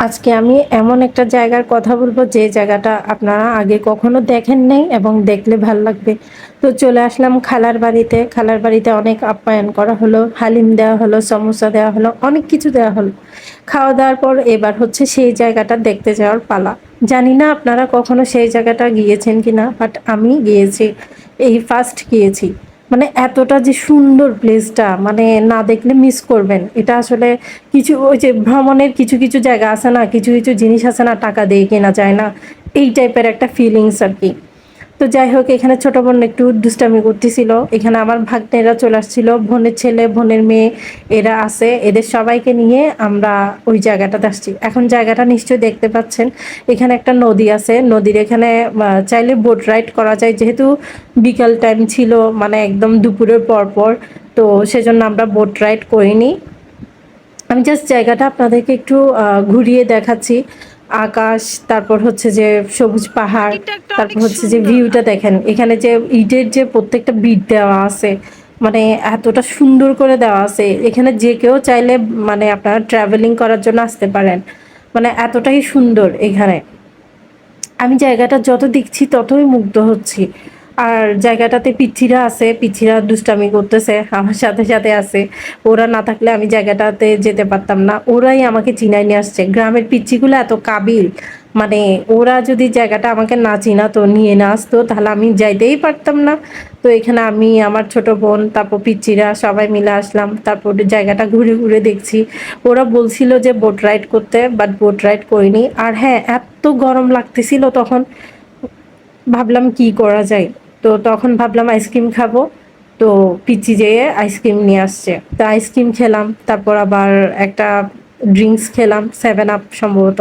আজকে আমি এমন একটা জায়গার কথা বলবো যে জায়গাটা আপনারা আগে কখনো দেখেন নাই এবং দেখলে ভাল লাগবে। তো চলে আসলাম খালার বাড়িতে। খালার বাড়িতে অনেক আপ্যায়ন করা হলো, হালিম দেওয়া হলো, সমোসা দেওয়া হলো, অনেক কিছু দেওয়া হলো। খাওয়া দাওয়ার পর এবার হচ্ছে সেই জায়গাটা দেখতে যাওয়ার পালা। জানি না আপনারা কখনো সেই জায়গাটা গিয়েছেন কিনা, বাট আমি গিয়েছি, এই ফার্স্ট গিয়েছি। মানে এতটা যে সুন্দর প্লেসটা, মানে না দেখলে মিস করবেন। এটা আসলে কিছু ওই যে ভ্রমণের কিছু কিছু জায়গা আছে না, কিছু কিছু জিনিস আছে না টাকা দিয়ে কেনা যায় না, এই টাইপের একটা ফিলিংস আর কি। তো যাই হোক, এখানে ছোট বোন একটু দুষ্টামি করতেছিল। এখানে আমার ভাগ্নেরা চলে আসছিল, বোনের ছেলে বোনের মেয়ে এরা আছে, এদের সবাইকে নিয়ে আমরা ওই জায়গাটাতে আসছি। এখন জায়গাটা নিশ্চয়ই দেখতে পাচ্ছেন, এখানে একটা নদী আছে, নদীর এখানে চাইলে বোট রাইড করা যায়। যেহেতু বিকাল টাইম ছিল, মানে একদম দুপুরের পর পর, তো সেজন্য আমরা বোট রাইড করিনি। আমি জাস্ট জায়গাটা আপনাদেরকে একটু ঘুরিয়ে দেখাচ্ছি। আকাশ, তারপর হচ্ছে যে সবুজ পাহাড়, টিকটকটা তারপর অনেক হচ্ছে যে সুন্দর। ভিউটা দেখেন। এখানে যে ইটের যে প্রত্যেকটা বিট দেওয়া আছে, মানে এতটা সুন্দর করে দেওয়া আছে। এখানে যে কেউ চাইলে মানে আপনারা ট্রাভেলিং করার জন্য আসতে পারেন, মানে এতটাই সুন্দর এখানে। আমি জায়গাটা যত দেখছি ততই মুগ্ধ হচ্ছি। আর জায়গাটাতে পিচ্চিরা আছে, পিচ্চিরা দুষ্টামি করতেছে আমার সাথে সাথে আছে। ওরা না থাকলে আমি জায়গাটাতে যেতে পারতাম না, ওরাই আমাকে চিনাই নিয়ে আসছে। গ্রামের পিচ্চিগুলো এত কাবিল, মানে ওরা যদি জায়গাটা আমাকে না চিনাতো, নিয়ে না আসতো, তাহলে আমি যাইতেই পারতাম না। তো এখানে আমি, আমার ছোট বোন, তারপর পিচ্চিরা সবাই মিলে আসলাম। তারপর জায়গাটা ঘুরে ঘুরে দেখছি। ওরা বলছিল যে বোট রাইড করতে, বাট বোট রাইড করিনি। আর হ্যাঁ, এত গরম লাগতেছিল তখন, ভাবলাম কি করা যায়। তো তখন ভাবলাম আইসক্রিম খাবো। তো পিচ্চি যেয়ে আইসক্রিম নিয়ে আসছে, তো আইসক্রিম খেলাম। তারপর আবার একটা ড্রিঙ্কস খেলাম, 7 আপ সম্ভবত।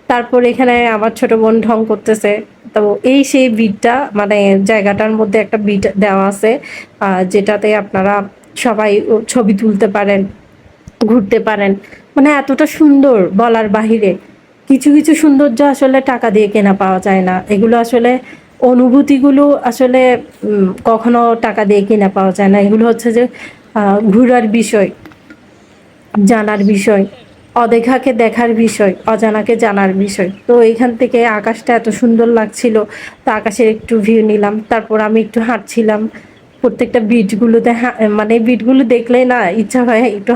তারপর এখানে আমার ছোট বোন ঢং করতেছে। তো এই সেই বিটটা, মানে জায়গাটার মধ্যে একটা বিট দেওয়া আছে, যেটাতে আপনারা সবাই ছবি তুলতে পারেন, ঘুরতে পারেন। মানে এতটা সুন্দর বলার বাহিরে। কিছু কিছু সৌন্দর্য আসলে টাকা দিয়ে কেনা পাওয়া যায় না। এগুলো আসলে অনুভূতিগুলো আসলে কখনো টাকা দিয়ে কেনা পাওয়া যায় না। এগুলো হচ্ছে যে ঘুরার বিষয়, জানার বিষয়, অদেখাকে দেখার বিষয়, অজানাকে জানার বিষয়। তো এইখান থেকে আকাশটা এত সুন্দর লাগছিল, তো আকাশের একটু ভিউ নিলাম। তারপর আমি একটু হাঁটছিলাম প্রত্যেকটা বিচগুলোতে, মানে বিটগুলো দেখলেই না ইচ্ছা হয় একটু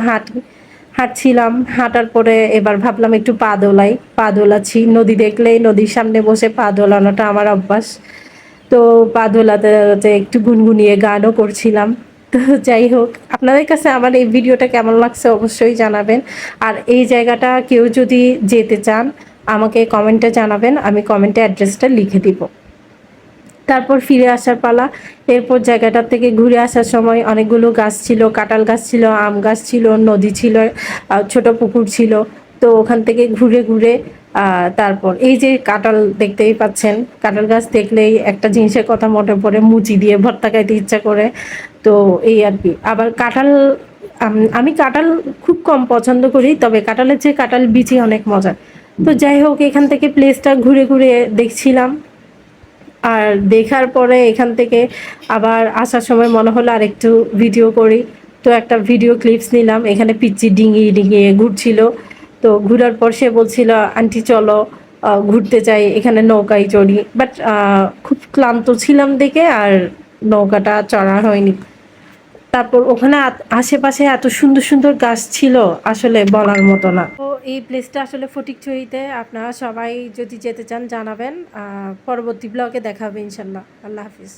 হাঁটছিলাম। হাঁটার পরে এবার ভাবলাম একটু পা দোলাই, পা দোলাচ্ছি। নদী দেখলেই নদীর সামনে বসে পা দোলানোটা আমার অভ্যাস। তো পা দোলাতে দোলাতে একটু গুনগুনিয়ে গানও করছিলাম। তো যাই হোক, আপনাদের কাছে আমার এই ভিডিওটা কেমন লাগছে অবশ্যই জানাবেন। আর এই জায়গাটা কেউ যদি যেতে চান, আমাকে কমেন্টে জানাবেন, আমি কমেন্টে অ্যাড্রেসটা লিখে দিব। তারপর ফিরে আসার পালা। এরপর জায়গাটার থেকে ঘুরে আসার সময় অনেকগুলো গাছ ছিল, কাঁঠাল গাছ ছিল, আম গাছ ছিল, নদী ছিল, ছোট পুকুর ছিল। তো ওখান থেকে ঘুরে ঘুরে তারপর এই যে কাঁঠাল দেখতেই পাচ্ছেন, কাঁঠাল গাছ দেখলেই একটা জিনিসের কথা মনে পড়ে, মুচি দিয়ে ভর্তা খাইতে ইচ্ছা করে। তো এই আর কি। আবার কাঁঠাল, আমি কাঁঠাল খুব কম পছন্দ করি, তবে কাঁঠালের চেয়ে কাঁঠাল বিচি অনেক মজা। তো যাই হোক, এখান থেকে প্লেসটা ঘুরে ঘুরে দেখছিলাম। আর দেখার পরে এখান থেকে আবার আসার সময় মনে হলো আরেকটু ভিডিও করি। তো একটা ভিডিও ক্লিপস নিলাম। এখানে পিচ্চি ডিঙিয়ে ডিঙিয়ে ঘুরছিল। তো ঘুরার পর সে বলছিল, আন্টি চলো ঘুরতে যাই, এখানে নৌকায় চড়ি। বাট খুব ক্লান্ত ছিলাম দেখে আর নৌকাটা চড়া হয়নি। তারপর ওখানে আশেপাশে এত সুন্দর সুন্দর গাছ ছিল, আসলে বলার মতো না। তো এই প্লেসটা আসলে ফটিকছড়িতে। আপনারা সবাই যদি যেতে চান জানাবেন। পরবর্তী ব্লগে দেখা হবে ইনশাল্লাহ। আল্লাহ হাফিজ।